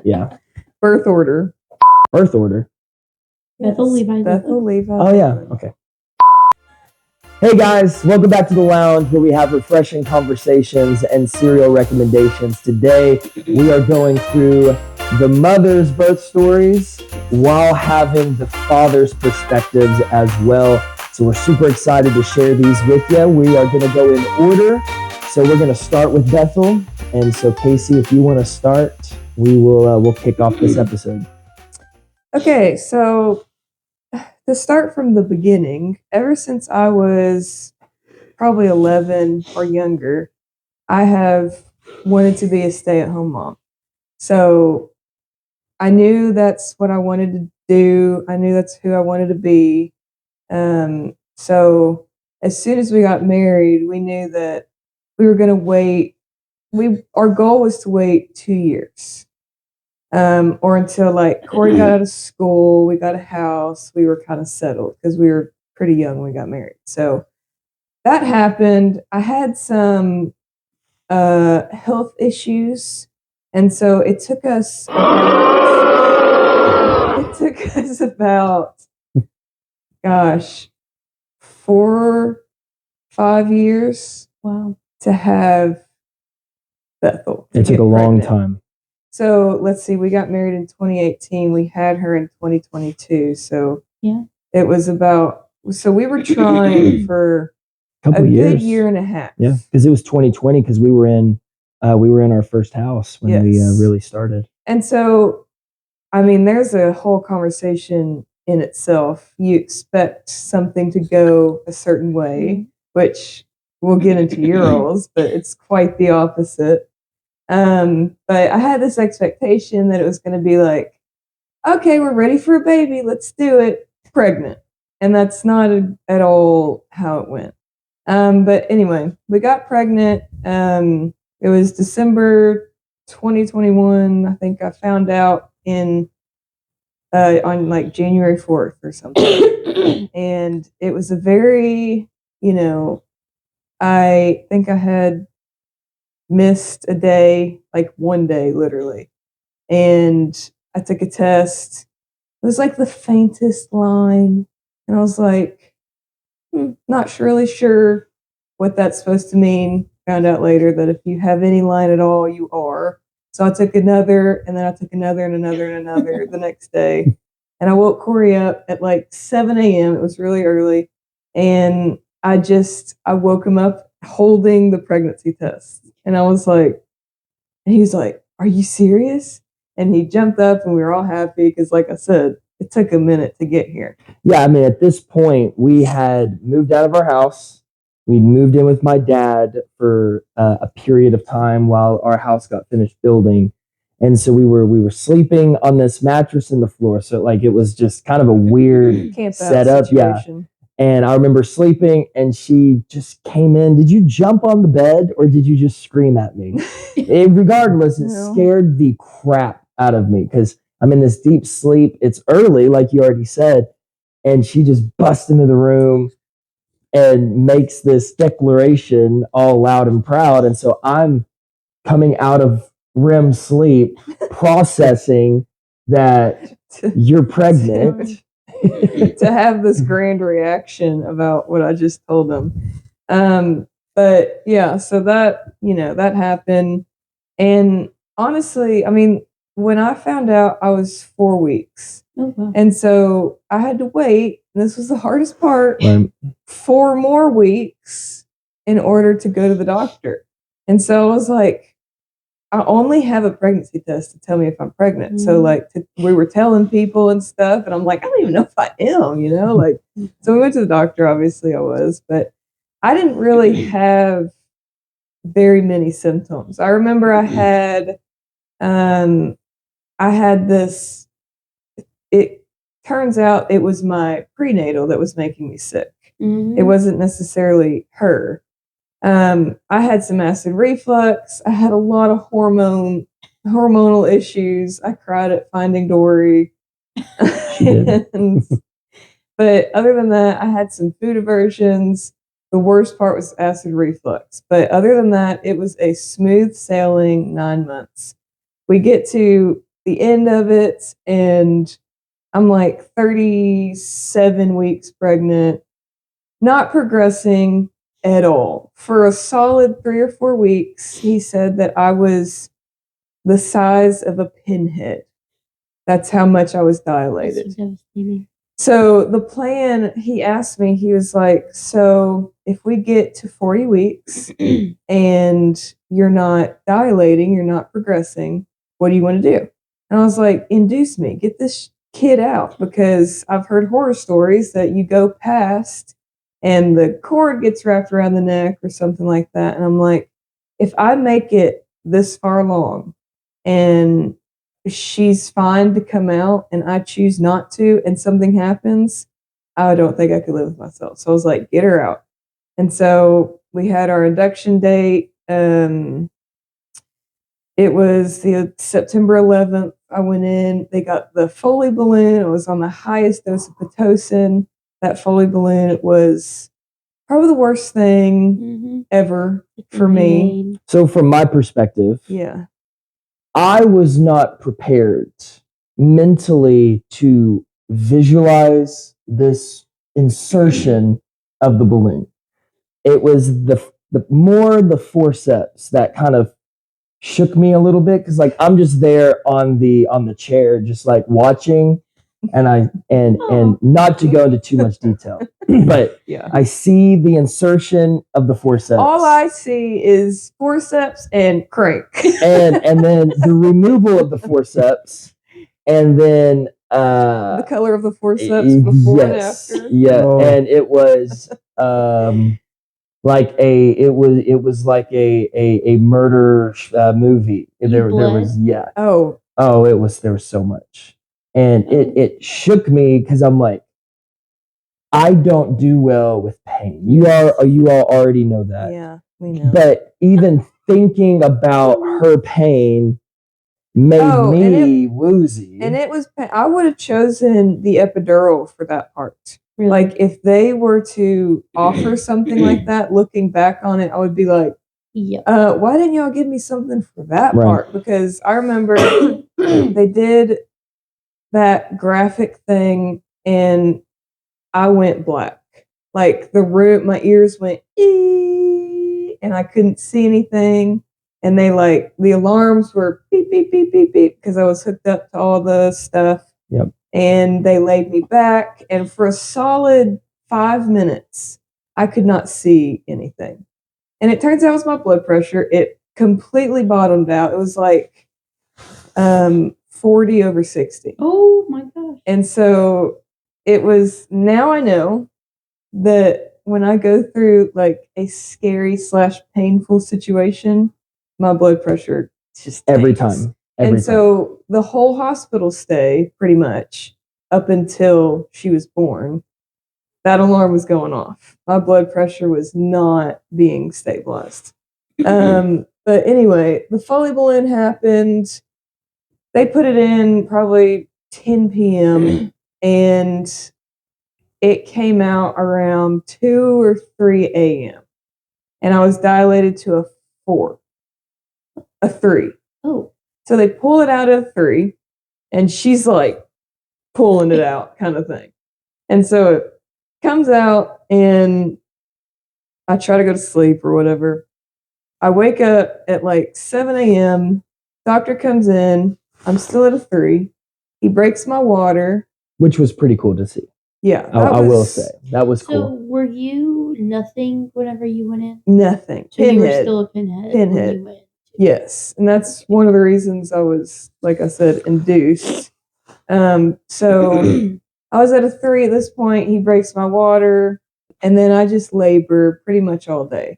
Yeah. Birth order. Birth order. Bethel Levi. Bethel Levi. Oh, yeah. Okay. Hey guys, welcome back to the lounge where we have refreshing conversations and cereal recommendations. Today, we are going through the mother's birth stories while having the father's perspectives as well. So we're super excited to share these with you. We are going to go in order. So we're going to start with Bethel. And so Casey, if you want to start, we'll kick off this episode. Okay, so to start from the beginning, ever since I was probably 11 or younger, I have wanted to be a stay-at-home mom. So I knew that's what I wanted to do. I knew that's who I wanted to be. So as soon as we got married, we knew that we were going to wait. Our goal was to wait 2 years. Or until like Corey got out of school, we got a house, we were kind of settled because we were pretty young when we got married. So that happened. I had some health issues, and so it took us about 4-5 years. Wow. To have Bethel. It took a long time. So let's see, we got married in 2018. We had her in 2022. So yeah, it was so we were trying for a good year and a half. Yeah, because it was 2020 because we were in our first house when we really started. And so, I mean, there's a whole conversation in itself. You expect something to go a certain way, which we'll get into your roles, but it's quite the opposite. But I had this expectation that it was going to be like, okay, we're ready for a baby. Let's do it. Pregnant. And that's not at all how it went. But anyway, we got pregnant. It was December 2021. I think I found out on like January 4th or something. And it was a very, I think I had missed a day, like one day literally. And I took a test. It was like the faintest line. And I was like, not really sure what that's supposed to mean. Found out later that if you have any line at all, you are. So I took another, and then I took another and another and another the next day. And I woke Corey up at like 7 a.m. It was really early. And I woke him up holding the pregnancy test. And I was like, and he was like, are you serious? And he jumped up and we were all happy because, like I said, it took a minute to get here. Yeah, I mean, at this point, we had moved out of our house. We moved in with my dad for a period of time while our house got finished building. And so we were sleeping on this mattress in the floor. So like it was just kind of a weird setup. Situation. Yeah. And I remember sleeping and she just came in. Did you jump on the bed or did you just scream at me? Regardless, it scared the crap out of me because I'm in this deep sleep. It's early, like you already said. And she just busts into the room and makes this declaration all loud and proud. And so I'm coming out of REM sleep, processing that you're pregnant. To have this grand reaction about what I just told them. But yeah, so that, that happened. And honestly, I mean, when I found out, I was 4 weeks. Oh, wow. And so I had to wait. And this was the hardest part, 4 more weeks in order to go to the doctor. And so I was like, I only have a pregnancy test to tell me if I'm pregnant. Mm-hmm. So like we were telling people and stuff, and I'm like, I don't even know if I am, like, so we went to the doctor, obviously I was, but I didn't really have very many symptoms. I remember I had this, it turns out it was my prenatal that was making me sick. Mm-hmm. It wasn't necessarily her. I had some acid reflux. I had a lot of hormonal issues. I cried at Finding Dory. But other than that, I had some food aversions. The worst part was acid reflux. But other than that, it was a smooth sailing 9 months. We get to the end of it, and I'm like 37 weeks pregnant, not progressing at all. For a solid 3 or 4 weeks, he said that I was the size of a pinhead. That's how much I was dilated. That's so devastating. So the plan, he asked me, he was like, so if we get to 40 weeks and you're not dilating, you're not progressing, what do you want to do? And I was like, induce me, get this kid out, because I've heard horror stories that you go past and the cord gets wrapped around the neck or something like that. And I'm like, if I make it this far along and she's fine to come out and I choose not to and something happens, I don't think I could live with myself. So I was like, get her out. And so we had our induction date. It was the September 11th. I went in, they got the Foley balloon. It was on the highest dose of Pitocin. That Foley balloon was probably the worst thing ever for me. So from my perspective, Yeah. I was not prepared mentally to visualize this insertion of the balloon. It was the more the forceps that kind of shook me a little bit, because like I'm just there on the chair, just like watching, and not to go into too much detail, but Yeah. I see the insertion of the forceps. All I see is forceps and crank. and then the removal of the forceps, and then The color of the forceps before and after. Yeah, Oh. and it was like it was like a murder movie. There was there was so much, and it shook me, because I'm like, I don't do well with pain. You all already know that. Yeah, we know. But even thinking about her pain made me woozy. And it was, I would have chosen the epidural for that part. Really? Like, if they were to offer something like that, looking back on it, I would be like, yeah. Why didn't y'all give me something for that Right. part? Because I remember they did that graphic thing and I went black. Like, the room, my ears went ee, and I couldn't see anything. And they the alarms were beep, beep, beep, beep, beep, because I was hooked up to all the stuff. Yep. And they laid me back. And for a solid 5 minutes, I could not see anything. And it turns out it was my blood pressure. It completely bottomed out. It was like 40 over 60. Oh my gosh. And so it was, now I know that when I go through like a scary / painful situation, my blood pressure just Every tanks. time. So the whole hospital stay, pretty much up until she was born, that alarm was going off. My blood pressure was not being stabilized. But anyway, the Foley balloon happened. They put it in probably 10 p.m. and it came out around 2 or 3 a.m. And I was dilated to a 4, a 3. Oh. So they pull it out of 3, and she's like pulling it out, kind of thing. And so it comes out, and I try to go to sleep or whatever. I wake up at like 7 a.m. Doctor comes in. I'm still at a 3. He breaks my water. Which was pretty cool to see. Yeah. I will say. That was So cool. were you nothing whenever you went in? Nothing. So you were Pinhead. still a pinhead. Pinhead. When you went. Yes. And that's one of the reasons I was, like I said, induced. So I was at a 3 at this point. He breaks my water, and then I just labor pretty much all day.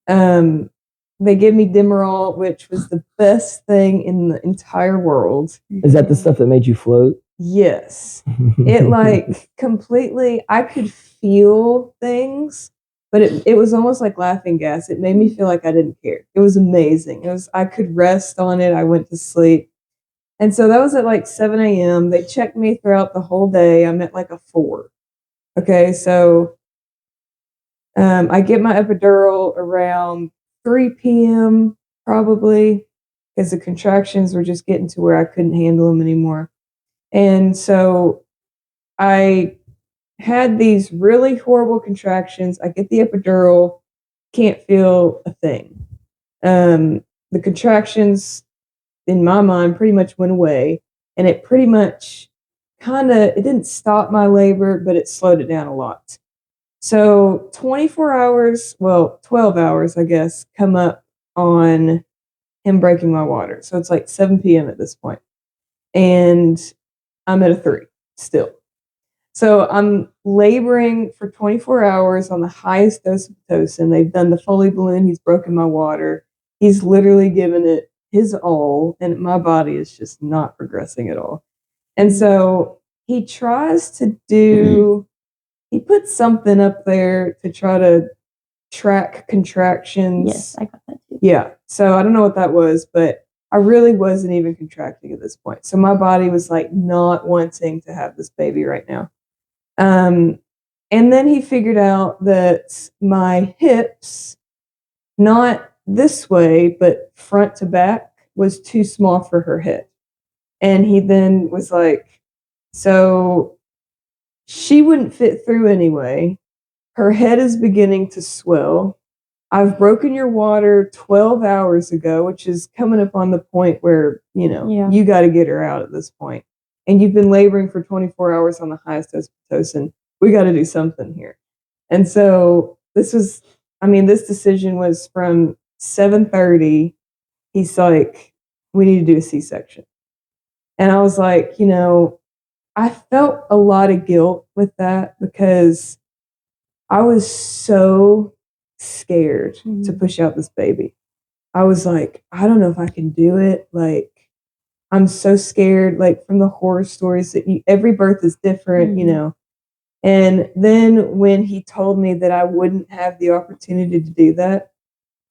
They give me Demerol, which was the best thing in the entire world. Is that the stuff that made you float? Yes. It like completely, I could feel things, but it was almost like laughing gas. It made me feel like I didn't care. It was amazing. I could rest on it. I went to sleep. And so that was at like 7 a.m. They checked me throughout the whole day. I'm at like a 4. Okay. So I get my epidural around 3 p.m. probably. because the contractions were just getting to where I couldn't handle them anymore. And so I had these really horrible contractions. I get the epidural, can't feel a thing. The contractions in my mind pretty much went away, and it pretty much it didn't stop my labor, but it slowed it down a lot. So 24 hours, well, 12 hours, I guess, come up on him breaking my water. So it's like 7 p.m. at this point. And I'm at a 3 still. So I'm laboring for 24 hours on the highest dose of Pitocin. They've done the Foley balloon. He's broken my water. He's literally given it his all, and my body is just not progressing at all. And so he tries to he puts something up there to try to track contractions. Yes, I got that too. Yeah. So I don't know what that was, but I really wasn't even contracting at this point. So my body was like not wanting to have this baby right now. And then he figured out that my hips, not this way, but front to back, was too small for her head. And he then was like, so she wouldn't fit through anyway. Her head is beginning to swell. I've broken your water 12 hours ago, which is coming up on the point where, you got to get her out at this point. And you've been laboring for 24 hours on the highest dose of Pitocin. We got to do something here. And so this decision was from 7:30. He's like, we need to do a C-section. And I was like, I felt a lot of guilt with that because I was so scared to push out this baby. I was like, I don't know if I can do it. Like, I'm so scared, like from the horror stories that every birth is different, And then when he told me that I wouldn't have the opportunity to do that,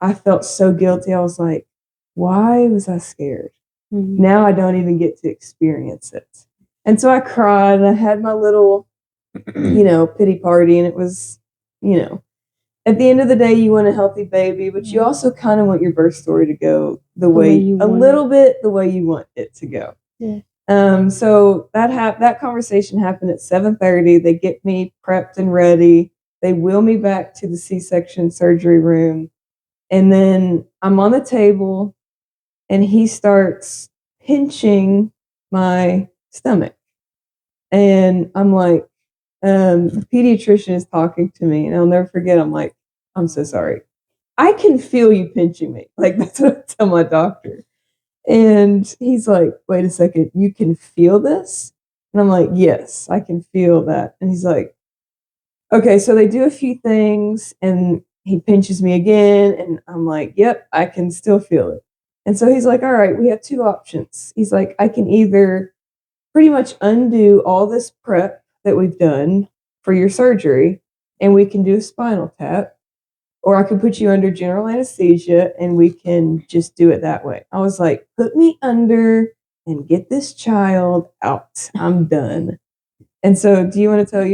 I felt so guilty. I was like, why was I scared? Now I don't even get to experience it. And so I cried and I had my little, pity party. And it was, at the end of the day, you want a healthy baby, but you also kind of want your birth story to go the way you want it to go. Yeah. So that conversation happened at 7:30. They get me prepped and ready. They wheel me back to the C-section surgery room. And then I'm on the table and he starts pinching my stomach. And I'm like, the pediatrician is talking to me, and I'll never forget. I'm like, I'm so sorry. I can feel you pinching me. Like, that's what I tell my doctor. And he's like, wait a second, you can feel this? And I'm like, yes, I can feel that. And he's like, okay, so they do a few things, and he pinches me again, and I'm like, yep, I can still feel it. And so he's like, all right, we have 2 options. He's like, I can either pretty much undo all this prep that we've done for your surgery, and we can do a spinal tap, or I could put you under general anesthesia and we can just do it that way. I was like, put me under and get this child out. I'm done. And so do you want to tell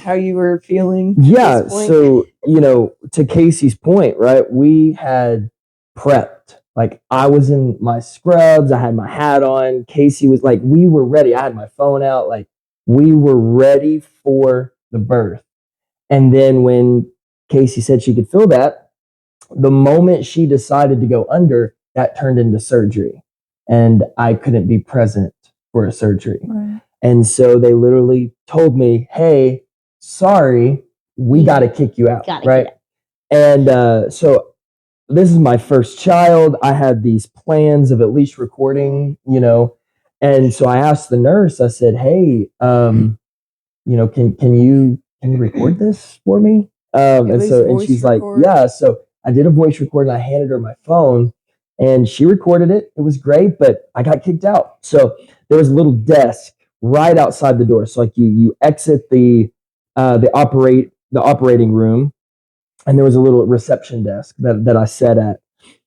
how you were feeling? Yeah. So, to Casey's point, right? We had prepped. Like, I was in my scrubs. I had my hat on. Casey was like, we were ready. I had my phone out. Like, we were ready for the birth. And then when Casey said she could feel that, the moment she decided to go under, that turned into surgery. And I couldn't be present for a surgery. Right. And so they literally told me, hey, sorry, we got to kick you out. Right. And so this is my first child. I had these plans of at least recording, and so I asked the nurse, I said, hey, can you record this for me? And she's like, yeah. So I did a voice record and I handed her my phone and she recorded it. It was great, but I got kicked out. So there was a little desk right outside the door. So like you exit the operating room, and there was a little reception desk that I sat at,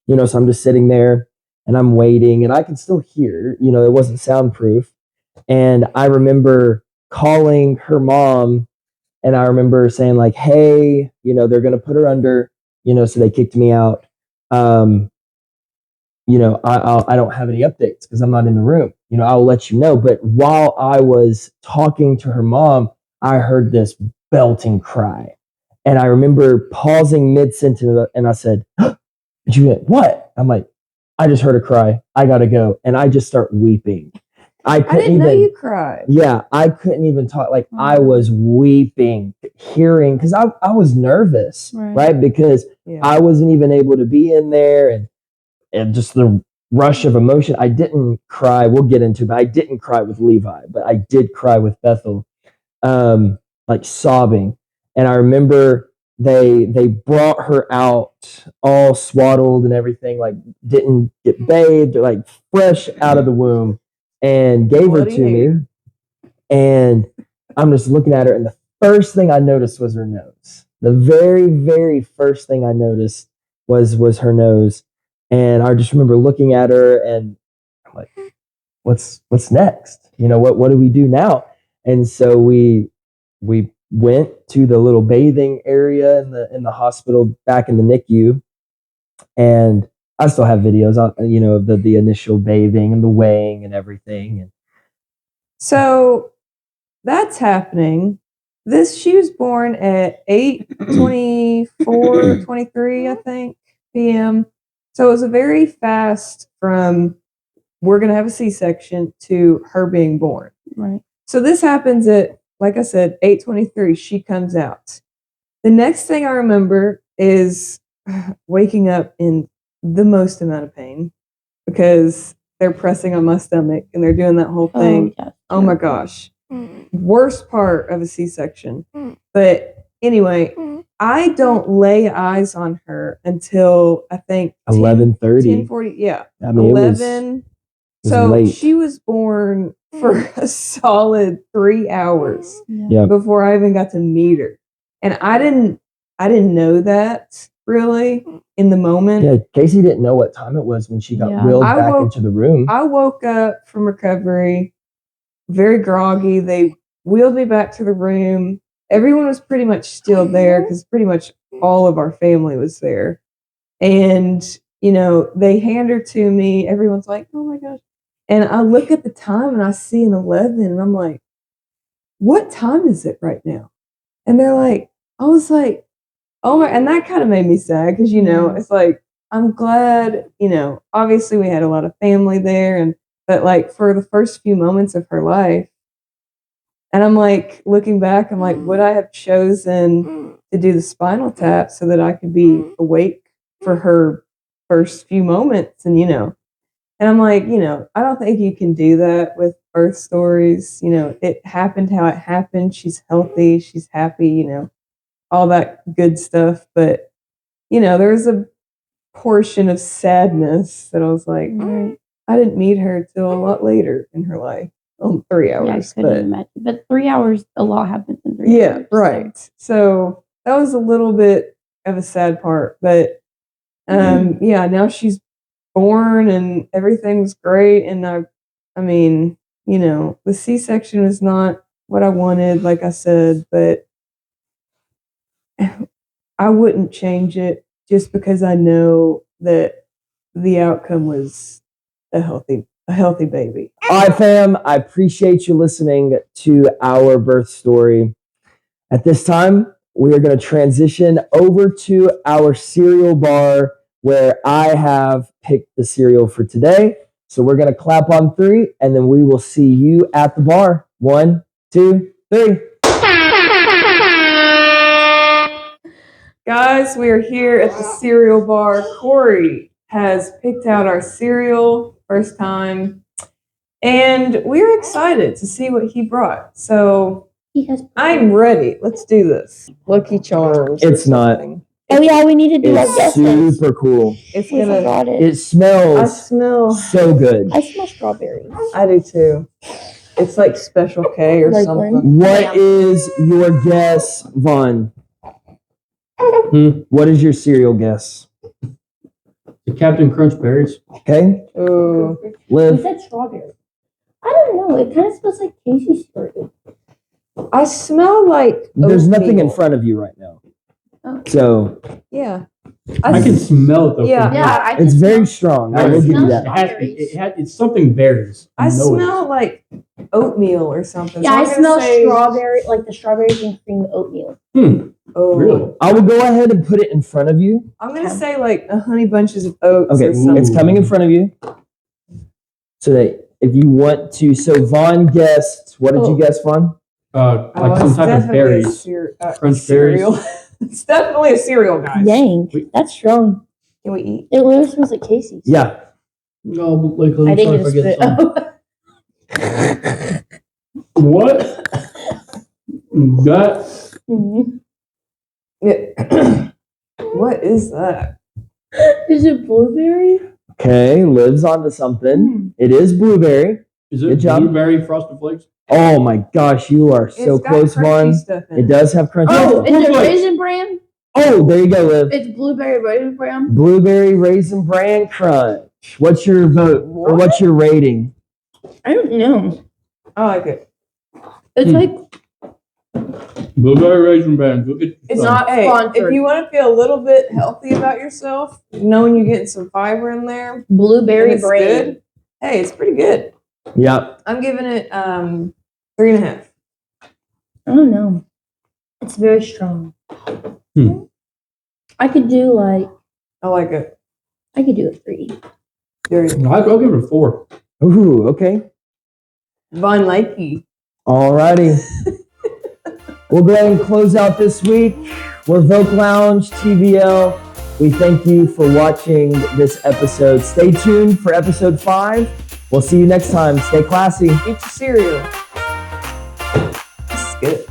so I'm just sitting there and I'm waiting and I can still hear, it wasn't soundproof. And I remember calling her mom, and I remember saying like, hey, they're going to put her under, so they kicked me out. I don't have any updates because I'm not in the room. I'll let you know. But while I was talking to her mom, I heard this belting cry. And I remember pausing mid sentence and I said, did you get what? I'm like, I just heard her cry. I got to go. And I just start weeping. I didn't know you cried. Yeah, I couldn't even talk. Like I was weeping, hearing, because I was nervous, right? Because I wasn't even able to be in there and just the rush of emotion. I didn't cry. We'll get into it, but I didn't cry with Levi, but I did cry with Bethel, like sobbing. And I remember they brought her out all swaddled and everything, like didn't get bathed, like fresh out of the womb, and gave her to me. And I'm just looking at her, and the first thing I noticed was her nose. The very, very first thing I noticed was her nose. And I just remember looking at her and I'm like, what's next? What do we do now? And so we went to the little bathing area in the hospital back in the NICU. And I still have videos of the initial bathing and the weighing and everything. And so that's happening. She was born at 8:24, 23, I think, p.m. So it was a very fast from we're going to have a C-section to her being born. Right. So this happens at, like I said, 8:23. She comes out. The next thing I remember is waking up in the most amount of pain because they're pressing on my stomach and they're doing that whole thing. Oh my gosh. Worst part of a C-section. But anyway, I don't lay eyes on her until I think 11:30. 10:40. Yeah. I mean, 11. So late. She was born for a solid 3 hours before I even got to meet her. And I didn't know that really in the moment. Yeah, Casey didn't know what time it was when she got wheeled back into the room. I woke up from recovery very groggy. They wheeled me back to the room. Everyone was pretty much still there because pretty much all of our family was there. And, they hand her to me. Everyone's like, oh my gosh. And I look at the time and I see an 11 and I'm like, what time is it right now? And they're like, I was like, oh my, and that kind of made me sad because, it's like, I'm glad, obviously we had a lot of family there but like for the first few moments of her life, and I'm like, looking back, I'm like, would I have chosen to do the spinal tap so that I could be awake for her first few moments? And, and I'm like, I don't think you can do that with birth stories. It happened how it happened. She's healthy. She's happy, all that good stuff. But, there was a portion of sadness that I was like, I didn't meet her till a lot later in her life. 3 hours. Yeah, I couldn't imagine. But 3 hours, a lot happens in 3 hours. Yeah, right. So that was a little bit of a sad part. But now she's born and everything was great. And I mean, the C-section was not what I wanted, like I said, but I wouldn't change it just because I know that the outcome was a healthy baby. All right, fam, I appreciate you listening to our birth story. At this time, we are going to transition over to our cereal bar where I have picked the cereal for today. So we're going to clap on 3 and then we will see you at the bar. 1, 2, 3. Guys, we are here at the cereal bar. Corey has picked out our cereal first time, and we're excited to see what he brought. So I'm ready. Let's do this. Lucky Charms. It's not. Oh yeah, we need to do our It's guesses. super cool. It's We forgot it. It smells I smell so good. I smell strawberries. I do too. It's like Special K or Like something. What is your guess, Vaughn? What is your cereal guess? The Captain Crunch berries. Okay. Ooh. We Liv. said strawberry. I don't know. It kind of smells like Casey's cereal. I smell like There's oatmeal. nothing in front of you right now. Oh. So Yeah. I can smell it though. Yeah. from Yeah, here. I It's can very smell- strong. I will It give you smells that. It's something berries. I know it. smell like oatmeal or something. Yeah, So I I'm gonna smell say- strawberry, like the strawberries and cream oatmeal. Oh, Really? I will go ahead and put it in front of you. I'm gonna say like a honey bunches of oats Okay, or something. it's coming in front of you. So that if you want to, so Vaughn guessed. What did you Oh. guess, Vaughn? Oh, Like some it's type of definitely a berries. Crunch cereal. It's definitely a cereal, guys. Dang, Wait. that's strong. Can we eat? It literally smells like Casey's. Yeah. No, like I let me didn't try get to to forget spit. some. What? That Mhm. Yeah. What is that? Is it blueberry? Okay, Liv's onto something. It is blueberry. is Good it job. blueberry frosted flakes? Oh my gosh, you are so It's got close, crunchy Vaughn. stuff in It does have crunchy Oh, stuff. Is it Blueberry. Raisin Bran? Oh, there you go, Liv. It's blueberry Raisin Bran. Blueberry Raisin Bran Crunch. What's your vote? Or what's your rating? I don't know. I like it. It's like Blueberry raisin bran. It's not Hey, sponsored. if you want to feel a little bit healthy about yourself, knowing you're getting some fiber in there, and blueberry it's bran. good. Hey, it's pretty good. Yep. I'm giving it 3.5. I don't know. It's very strong. Hmm. I could do like I like it. I could do a 3. Very I'll give it a 4. Ooh, okay. Von Likey. Alrighty. We'll go ahead and close out this week. We're Vocke Lounge TVL. We thank you for watching this episode. Stay tuned for episode 5. We'll see you next time. Stay classy. Eat your cereal. This is good.